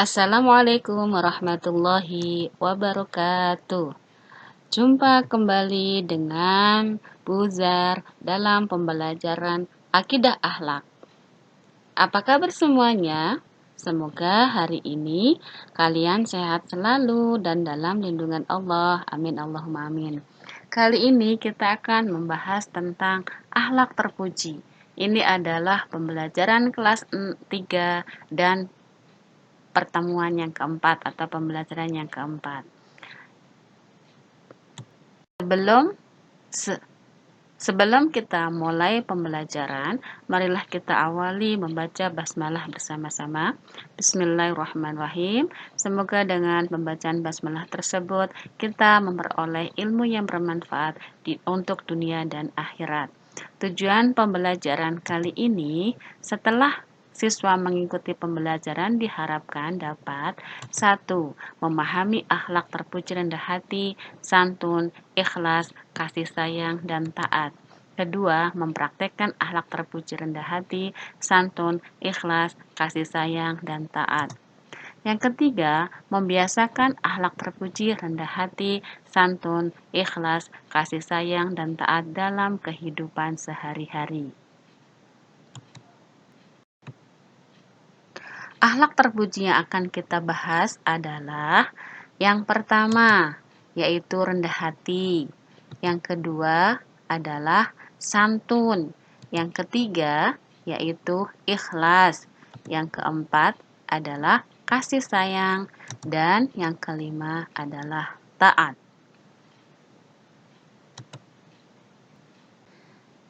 Assalamualaikum warahmatullahi wabarakatuh. Jumpa kembali dengan Buzar dalam pembelajaran Akidah Akhlak. Apa kabar semuanya? Semoga hari ini kalian sehat selalu dan dalam lindungan Allah. Amin Allahumma amin. Kali ini kita akan membahas tentang akhlak terpuji. Ini adalah pembelajaran kelas 3 dan pertemuan yang keempat atau pembelajaran yang keempat. Sebelum kita mulai pembelajaran, marilah kita awali membaca basmalah bersama-sama. Bismillahirrahmanirrahim. Semoga dengan pembacaan basmalah tersebut kita memperoleh ilmu yang bermanfaat untuk dunia dan akhirat. Tujuan pembelajaran kali ini, setelah siswa mengikuti pembelajaran diharapkan dapat 1. Memahami akhlak terpuji rendah hati, santun, ikhlas, kasih sayang, dan taat. Kedua, mempraktekkan akhlak terpuji rendah hati, santun, ikhlas, kasih sayang, dan taat. Yang ketiga, membiasakan akhlak terpuji rendah hati, santun, ikhlas, kasih sayang, dan taat dalam kehidupan sehari-hari. Akhlak terpuji yang akan kita bahas adalah yang pertama, yaitu rendah hati. Yang kedua adalah santun. Yang ketiga, yaitu ikhlas. Yang keempat adalah kasih sayang. Dan yang kelima adalah taat.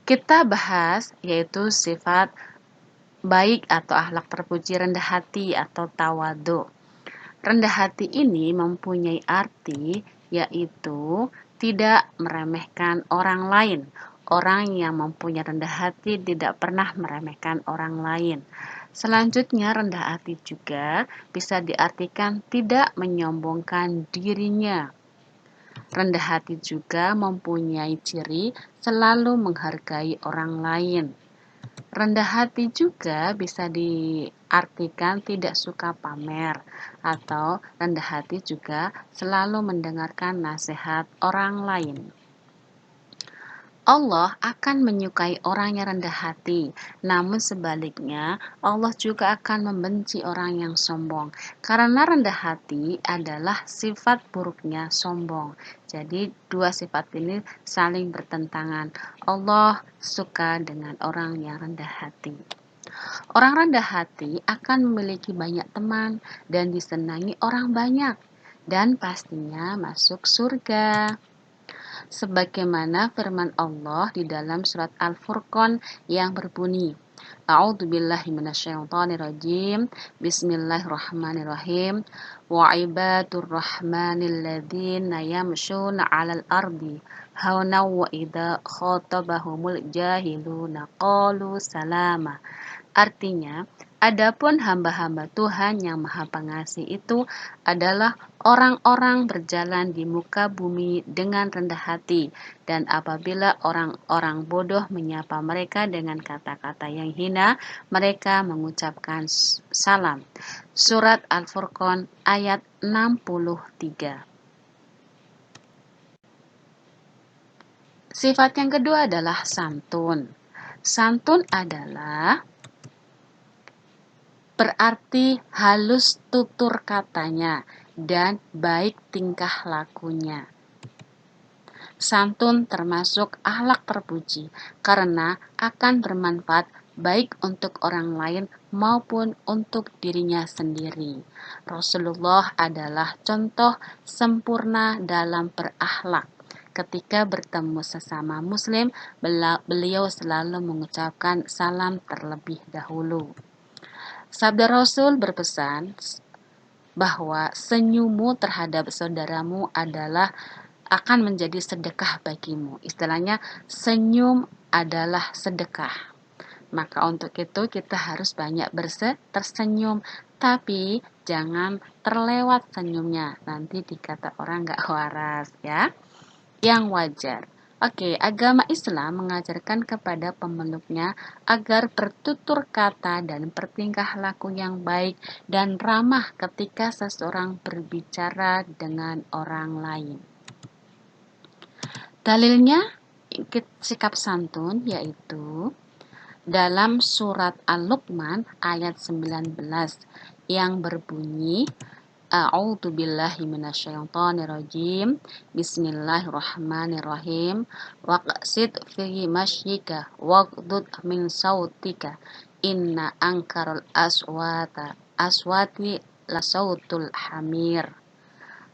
Kita bahas yaitu sifat baik atau akhlak terpuji rendah hati atau tawadu. Rendah hati ini mempunyai arti yaitu tidak meremehkan orang lain. Orang yang mempunyai rendah hati tidak pernah meremehkan orang lain. Selanjutnya, rendah hati juga bisa diartikan tidak menyombongkan dirinya. Rendah hati juga mempunyai ciri selalu menghargai orang lain. Rendah hati juga bisa diartikan tidak suka pamer, atau rendah hati juga selalu mendengarkan nasihat orang lain. Allah akan menyukai orang yang rendah hati, namun sebaliknya Allah juga akan membenci orang yang sombong, karena rendah hati adalah sifat buruknya sombong. Jadi dua sifat ini saling bertentangan. Allah suka dengan orang yang rendah hati. Orang rendah hati akan memiliki banyak teman dan disenangi orang banyak, dan pastinya masuk surga. Sebagaimana firman Allah di dalam surat Al-Furqan yang berbunyi, A'udzubillahi minasyaitonirrajim. Bismillahirrahmanirrahim. Wa ibadur rahmanil ladzina yamshuna 'alal ardi hauna wa idza khatabahumul jahiluna qalu salama. Artinya, adapun hamba-hamba Tuhan yang Maha Pengasih itu adalah orang-orang berjalan di muka bumi dengan rendah hati, dan apabila orang-orang bodoh menyapa mereka dengan kata-kata yang hina, mereka mengucapkan salam. Surat Al-Furqan ayat 63. Sifat yang kedua adalah santun. Santun adalah berarti halus tutur katanya dan baik tingkah lakunya. Santun termasuk akhlak terpuji karena akan bermanfaat baik untuk orang lain maupun untuk dirinya sendiri. Rasulullah adalah contoh sempurna dalam berakhlak. Ketika bertemu sesama muslim, beliau selalu mengucapkan salam terlebih dahulu. Sabda Rasul berpesan bahwa senyummu terhadap saudaramu adalah akan menjadi sedekah bagimu. Istilahnya, senyum adalah sedekah. Maka untuk itu kita harus banyak tersenyum, tapi jangan terlewat senyumnya. Nanti dikata orang gak waras ya. Yang wajar. Oke, agama Islam mengajarkan kepada pemeluknya agar bertutur kata dan bertingkah laku yang baik dan ramah ketika seseorang berbicara dengan orang lain. Dalilnya sikap santun yaitu dalam surat Al-Luqman ayat 19 yang berbunyi A'udzu billahi minasyaitonir rajim. Bismillahirrahmanirrahim. Waqsid fi masyika waghdud min sautika. Inna ankaral aswati la sautul hamir.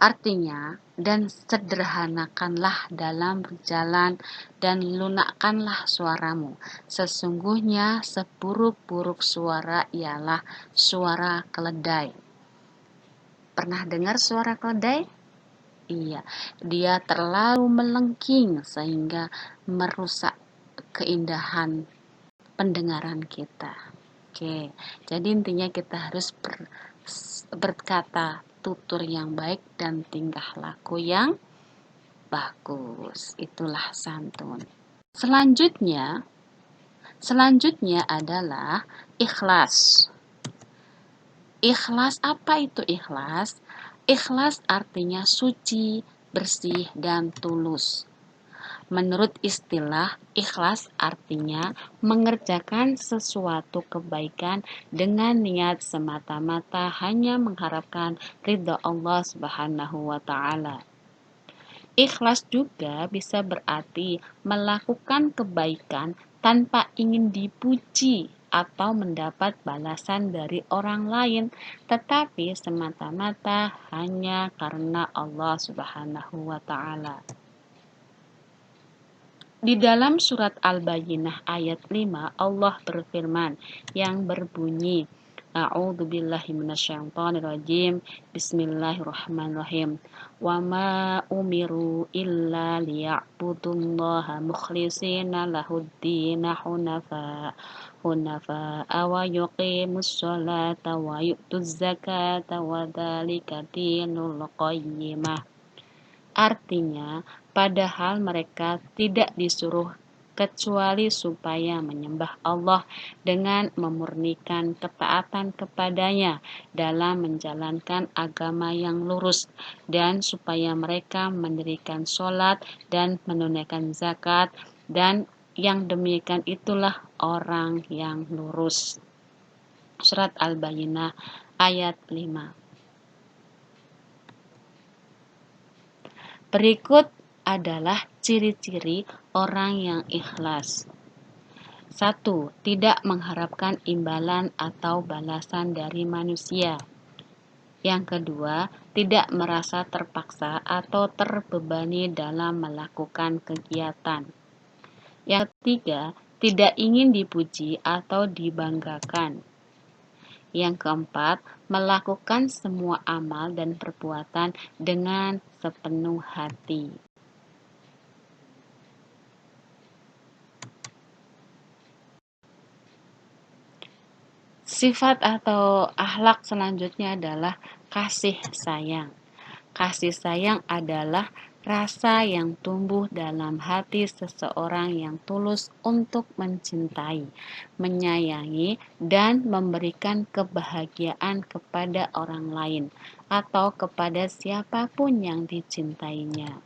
Artinya, dan sederhanakanlah dalam berjalan dan lunakkanlah suaramu. Sesungguhnya seburuk-buruk suara ialah suara keledai. Pernah dengar suara keledai? Iya, dia terlalu melengking sehingga merusak keindahan pendengaran kita. Oke, jadi intinya kita harus berkata tutur yang baik dan tingkah laku yang bagus. Itulah santun. Selanjutnya adalah ikhlas. Ikhlas, apa itu ikhlas? Ikhlas artinya suci, bersih, dan tulus. Menurut istilah, ikhlas artinya mengerjakan sesuatu kebaikan dengan niat semata-mata hanya mengharapkan ridha Allah Subhanahu wa Ta'ala. Ikhlas juga bisa berarti melakukan kebaikan tanpa ingin dipuji atau mendapat balasan dari orang lain, tetapi semata-mata hanya karena Allah Subhanahu wa Ta'ala. Di dalam surat Al-Bayyinah ayat 5 Allah berfirman yang berbunyi A'udzu billahi minasyaitonir rajim. Bismillahirrahmanirrahim. Wa ma umiru illa liya'budullaha mukhlishina lahuddin hunafa wa yuqimus sholata wa yu'tuz zakata wa dzalika dinul qayyimah. Artinya, padahal mereka tidak disuruh kecuali supaya menyembah Allah dengan memurnikan ketaatan kepadanya dalam menjalankan agama yang lurus, dan supaya mereka mendirikan sholat dan menunaikan zakat, dan yang demikian itulah orang yang lurus. Surat Al-Bayyinah ayat 5. Berikut adalah ciri-ciri orang yang ikhlas. 1. Tidak mengharapkan imbalan atau balasan dari manusia. Yang kedua, tidak merasa terpaksa atau terbebani dalam melakukan kegiatan. Yang ketiga, tidak ingin dipuji atau dibanggakan. Yang keempat, melakukan semua amal dan perbuatan dengan sepenuh hati. Sifat atau akhlak selanjutnya adalah kasih sayang. Kasih sayang adalah rasa yang tumbuh dalam hati seseorang yang tulus untuk mencintai, menyayangi, dan memberikan kebahagiaan kepada orang lain atau kepada siapapun yang dicintainya.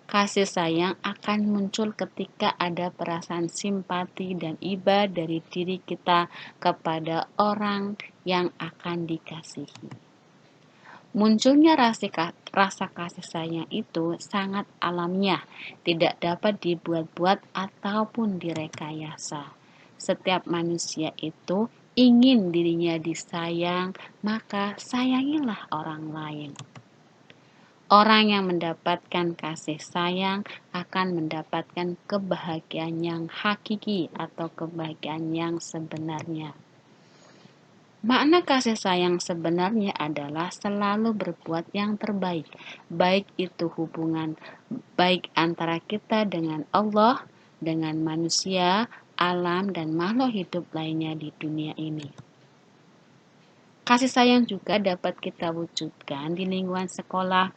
Kasih sayang akan muncul ketika ada perasaan simpati dan iba dari diri kita kepada orang yang akan dikasihi. Munculnya rasa kasih sayang itu sangat alamiah, tidak dapat dibuat-buat ataupun direkayasa. Setiap manusia itu ingin dirinya disayang, maka sayangilah orang lain. Orang yang mendapatkan kasih sayang akan mendapatkan kebahagiaan yang hakiki atau kebahagiaan yang sebenarnya. Makna kasih sayang sebenarnya adalah selalu berbuat yang terbaik, baik itu hubungan baik antara kita dengan Allah, dengan manusia, alam, dan makhluk hidup lainnya di dunia ini. Kasih sayang juga dapat kita wujudkan di lingkungan sekolah,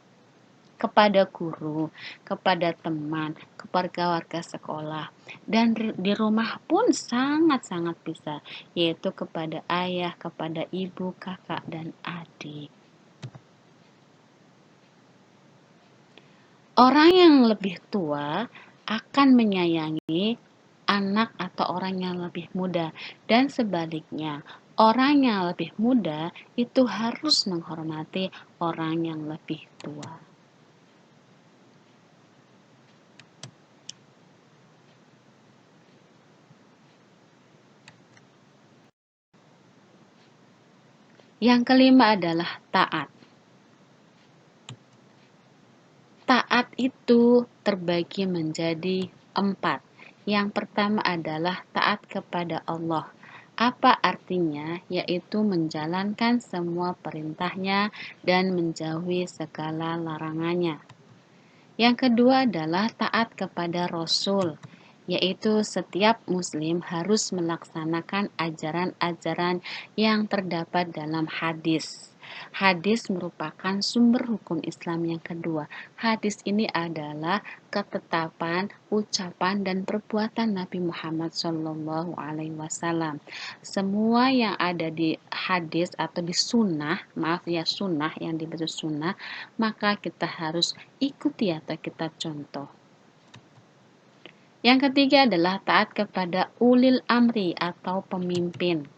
kepada guru, kepada teman, kepada warga sekolah, dan di rumah pun sangat-sangat bisa, yaitu kepada ayah, kepada ibu, kakak, dan adik. Orang yang lebih tua akan menyayangi anak atau orang yang lebih muda, dan sebaliknya, orang yang lebih muda itu harus menghormati orang yang lebih tua. Yang kelima adalah taat. Taat itu terbagi menjadi 4. Yang pertama adalah taat kepada Allah. Apa artinya? Yaitu menjalankan semua perintahnya dan menjauhi segala larangannya. Yang kedua adalah taat kepada Rasul, yaitu setiap muslim harus melaksanakan ajaran-ajaran yang terdapat dalam hadis. Hadis merupakan sumber hukum Islam yang kedua. Hadis ini adalah ketetapan, ucapan, dan perbuatan Nabi Muhammad SAW. Semua yang ada di hadis atau di sunnah, maaf ya sunnah, yang dimaksud sunnah, maka kita harus ikuti atau kita contoh. Yang ketiga adalah taat kepada ulil amri atau pemimpin.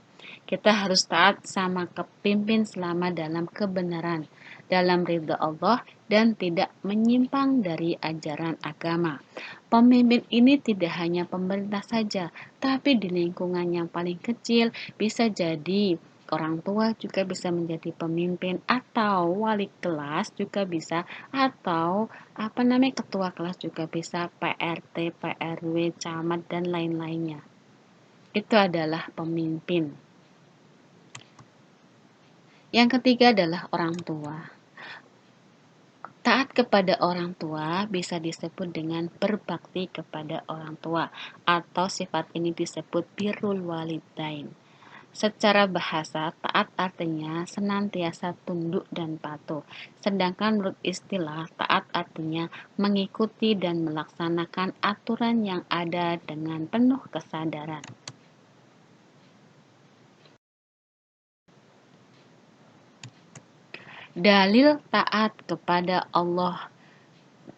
Kita harus taat sama pemimpin selama dalam kebenaran, dalam ridha Allah, dan tidak menyimpang dari ajaran agama. Pemimpin ini tidak hanya pemerintah saja, tapi di lingkungan yang paling kecil bisa jadi orang tua juga bisa menjadi pemimpin, atau wali kelas juga bisa, atau ketua kelas juga bisa, PRT, PRW, camat, dan lain-lainnya. Itu adalah pemimpin. Yang ketiga adalah orang tua. Taat kepada orang tua bisa disebut dengan berbakti kepada orang tua, atau sifat ini disebut birrul walidain. Secara bahasa, taat artinya senantiasa tunduk dan patuh. Sedangkan menurut istilah, taat artinya mengikuti dan melaksanakan aturan yang ada dengan penuh kesadaran. Dalil taat kepada Allah,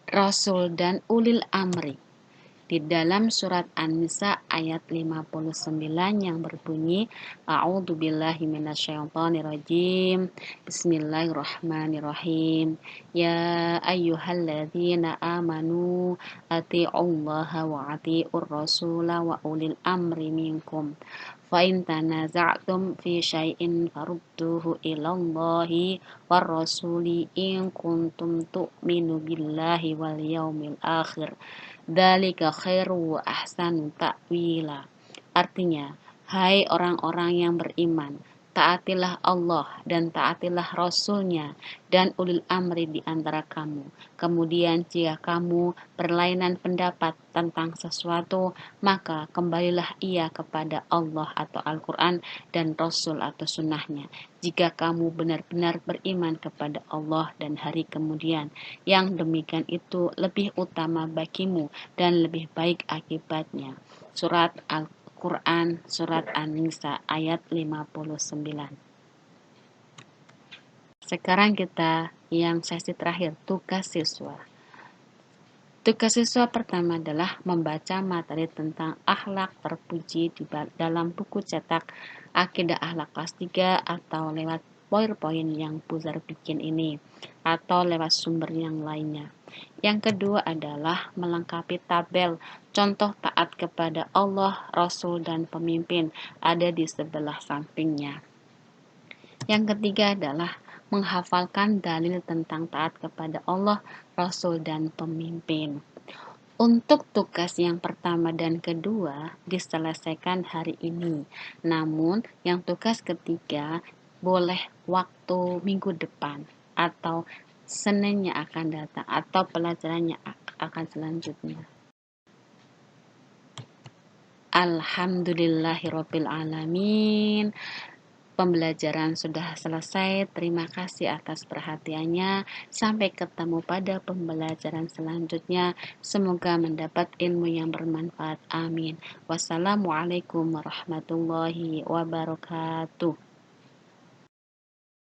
Rasul, dan ulil amri di dalam surat An-Nisa ayat 59 yang berbunyi, A'udzubillahi minasyaitonirrajim, Bismillahirrahmanirrahim, Ya ayyuhalladzina amanu ati'ullaha wa ati'ur rasula wa ulil amri minkum. Fa'in tanaza'tum fi syai'in farudduhu ilallahi war rasuli in kuntum tu'minu billahi wal yaumil akhir. Dzalika khairu wa ahsanu ta'wila. Artinya, hai orang-orang yang beriman, taatilah Allah dan taatilah Rasul-Nya dan ulil amri di antara kamu. Kemudian jika kamu berlainan pendapat tentang sesuatu, maka kembalilah ia kepada Allah atau Al-Quran dan Rasul atau sunnahnya. Jika kamu benar-benar beriman kepada Allah dan hari kemudian, yang demikian itu lebih utama bagimu dan lebih baik akibatnya. Surat Al-Quran, Surat An-Nisa ayat 59. Sekarang kita yang sesi terakhir, tugas siswa. Tugas siswa pertama adalah membaca materi tentang akhlak terpuji dalam buku cetak Akidah Akhlak kelas 3 atau lewat PowerPoint yang Buzar bikin ini, atau lewat sumber yang lainnya. Yang kedua adalah melengkapi tabel contoh taat kepada Allah, Rasul, dan pemimpin ada di sebelah sampingnya. Yang ketiga adalah menghafalkan dalil tentang taat kepada Allah, Rasul, dan pemimpin. Untuk tugas yang pertama dan kedua diselesaikan hari ini. Namun, yang tugas ketiga boleh waktu minggu depan atau Seninnya akan datang atau pelajarannya akan selanjutnya. Alhamdulillahirabbil alamin. pembelajaran sudah selesai. Terima kasih atas perhatiannya. Sampai ketemu pada pembelajaran selanjutnya. Semoga mendapat ilmu yang bermanfaat. Amin. Wassalamualaikum warahmatullahi wabarakatuh.